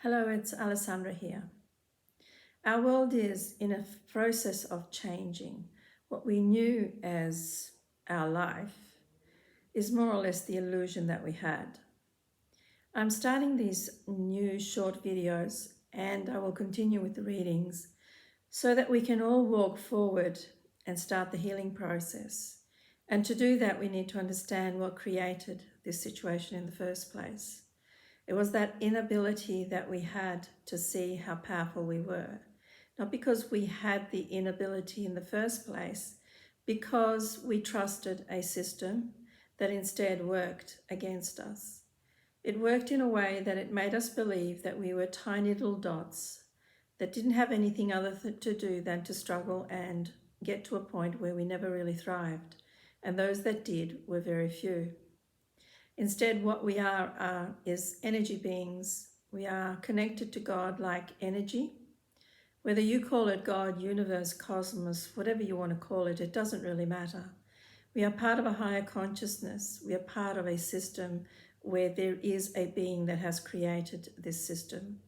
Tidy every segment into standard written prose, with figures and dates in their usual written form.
Hello, it's Alessandra here. Our world is in a process of changing. What we knew as our life is more or less the illusion that we had. I'm starting these new short videos and I will continue with the readings so that we can all walk forward and start the healing process. And to do that, we need to understand what created this situation in the first place. It was that inability that we had to see how powerful we were. Not because we had the inability in the first place, because we trusted a system that instead worked against us. It worked in a way that it made us believe that we were tiny little dots that didn't have anything other to do than to struggle and get to a point where we never really thrived. And those that did were very few. Instead, what we are is energy beings. We are connected to God like energy. Whether you call it God, universe, cosmos, whatever you want to call it, it doesn't really matter. We are part of a higher consciousness. We are part of a system where there is a being that has created this system.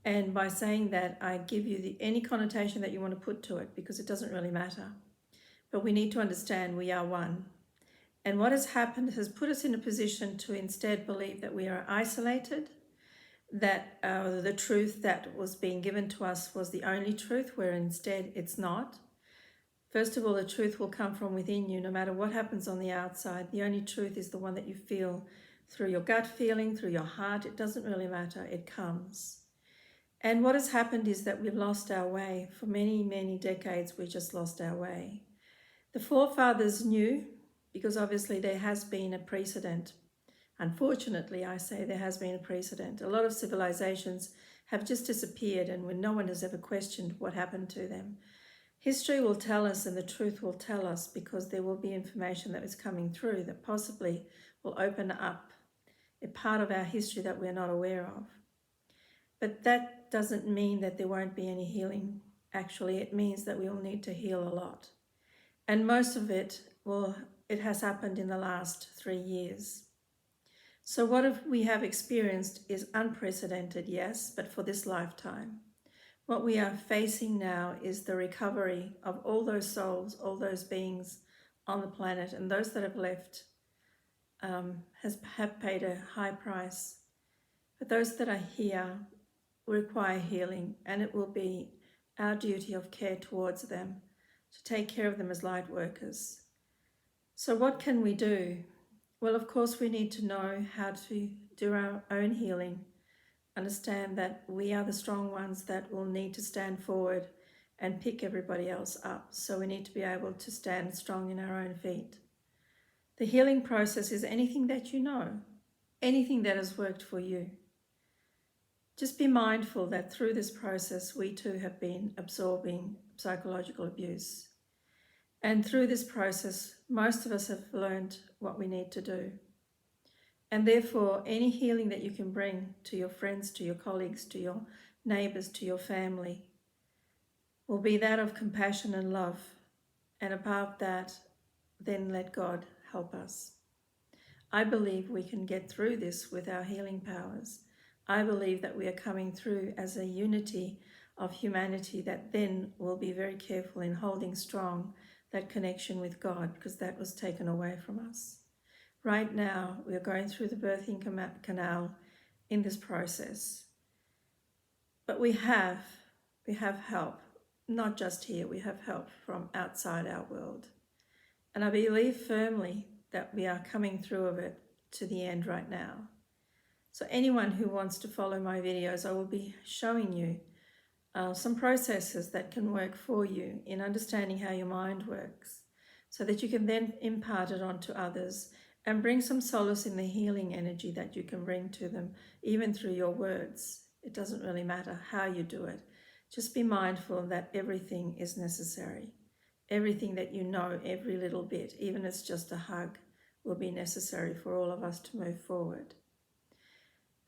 And by saying that, I give you any connotation that you want to put to it because it doesn't really matter. But we need to understand we are one. And what has happened has put us in a position to instead believe that we are isolated, that the truth that was being given to us was the only truth, where instead it's not. First of all, the truth will come from within you, no matter what happens on the outside. The only truth is the one that you feel through your gut feeling, through your heart. It doesn't really matter, it comes. And what has happened is that we've lost our way. For many, many decades, we just lost our way. The forefathers knew, because obviously there has been a precedent. Unfortunately, I say there has been a precedent. A lot of civilizations have just disappeared and when no one has ever questioned what happened to them. History will tell us and the truth will tell us, because there will be information that is coming through that possibly will open up a part of our history that we're not aware of. But that doesn't mean that there won't be any healing. Actually, it means that we will need to heal a lot. And most of it, it has happened in the last 3 years. So what we have experienced is unprecedented, yes, but for this lifetime. What we are facing now is the recovery of all those souls, all those beings on the planet, and those that have left have paid a high price. But those that are here require healing, and it will be our duty of care towards them to take care of them as light workers. So what can we do? Well, of course, we need to know how to do our own healing, understand that we are the strong ones that will need to stand forward and pick everybody else up. So we need to be able to stand strong in our own feet. The healing process is anything that you know, anything that has worked for you. Just be mindful that through this process, we too have been absorbing psychological abuse. And through this process, most of us have learned what we need to do. And therefore, any healing that you can bring to your friends, to your colleagues, to your neighbors, to your family, will be that of compassion and love. And above that, then let God help us. I believe we can get through this with our healing powers. I believe that we are coming through as a unity of humanity that then will be very careful in holding strong that connection with God, because that was taken away from us. Right now, we are going through the birthing canal in this process. But we have help, not just here, we have help from outside our world. And I believe firmly that we are coming through of it to the end right now. So anyone who wants to follow my videos, I will be showing you some processes that can work for you in understanding how your mind works, so that you can then impart it onto others and bring some solace in the healing energy that you can bring to them, even through your words. It doesn't really matter how you do it. Just be mindful that everything is necessary. Everything that you know, every little bit, even if it's just a hug, will be necessary for all of us to move forward.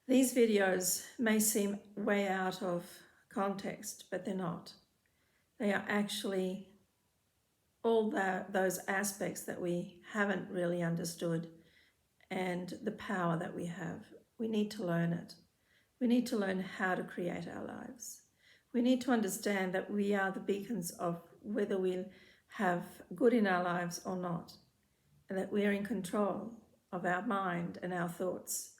These videos may seem way out of context, but they're not. They are actually all those aspects that we haven't really understood, and the power that we have. We need to learn it. We need to learn how to create our lives. We need to understand that we are the beacons of whether we have good in our lives or not, and that we are in control of our mind and our thoughts,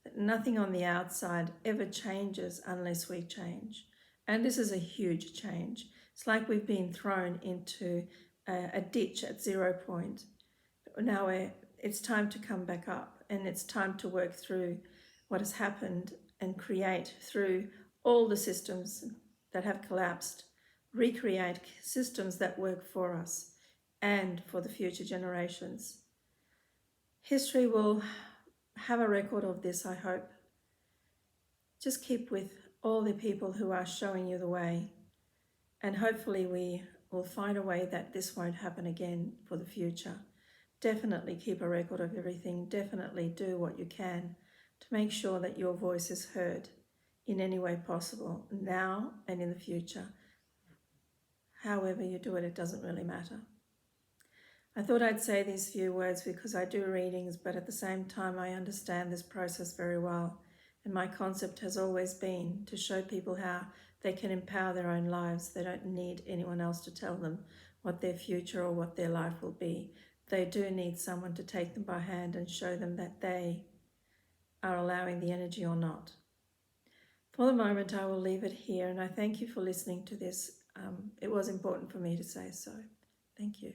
that nothing on the outside ever changes unless we change. And this is a huge change. It's like we've been thrown into a ditch at 0 point. Now it's time to come back up, and it's time to work through what has happened and create through all the systems that have collapsed, recreate systems that work for us and for the future generations. History will have a record of this, I hope. Just keep with all the people who are showing you the way, and hopefully we will find a way that this won't happen again for the future. Definitely keep a record of everything. Definitely do what you can to make sure that your voice is heard in any way possible, now and in the future. However you do it, it doesn't really matter. I thought I'd say these few words because I do readings, but at the same time I understand this process very well. And my concept has always been to show people how they can empower their own lives. They don't need anyone else to tell them what their future or what their life will be. They do need someone to take them by hand and show them that they are allowing the energy or not. For the moment, I will leave it here, and I thank you for listening to this. It was important for me to say so. Thank you.